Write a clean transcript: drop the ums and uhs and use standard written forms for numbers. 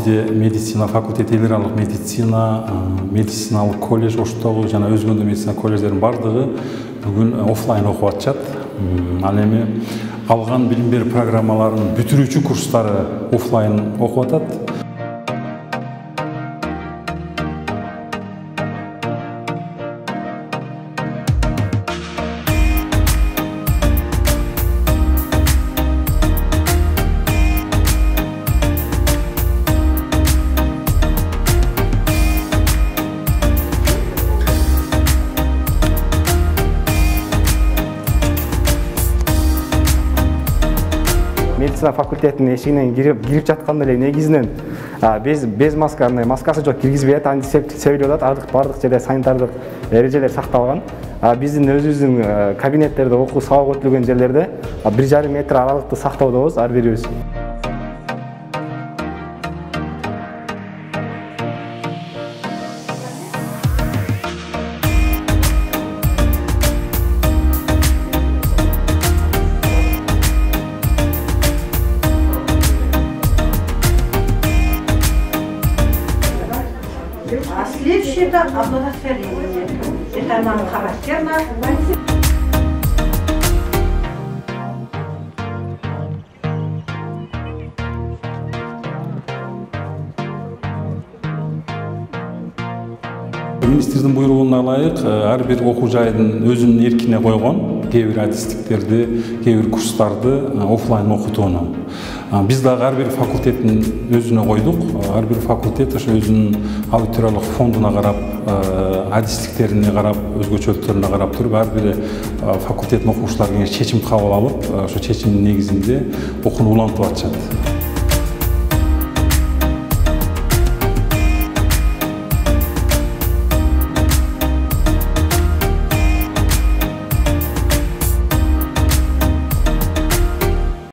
бизде медицина факультети, эл аралык медицина, медициналык колледж, Оштогу жана өзгө да медицина колледждердин бардыгы бүгүн офлайн окуп атышат. Ал эми алган билим берүү программаларынын бүтүрүүчү курстары офлайн окуп атат. Медицина факультетinin эшигинен кирип жатканда эле негизинен без маска, маскасы жок киргизбей атат, антисептик себилип атат. Бардык жерде санитардык эрежелер сакталган. Биздин өзүбүздүн кабинеттерде окуу сабак өтүлгөн жерлерде 1,5 метр аралыкты сактоодобуз ар бирибиз. А следующее — это оплодотворение. Это нам характерно. Министрдин буйругуна ылайык ар бир окуу жайдын өзүнүн эркине койгон кээ бир адистиктерди, кээ бир курстарды офлайн окутууну. Биз дагы ар бир факультеттин өзүнө койдук. Ар бир факультет ошо өзүнүн аудиториялык фондуна карап, адистиктерине карап, өзгөчөлүктөрүнө карап туруп, ар бир факультеттин окуучулары чечим кабыл алып, ошо чечимдин негизинде окууну улантып атышат.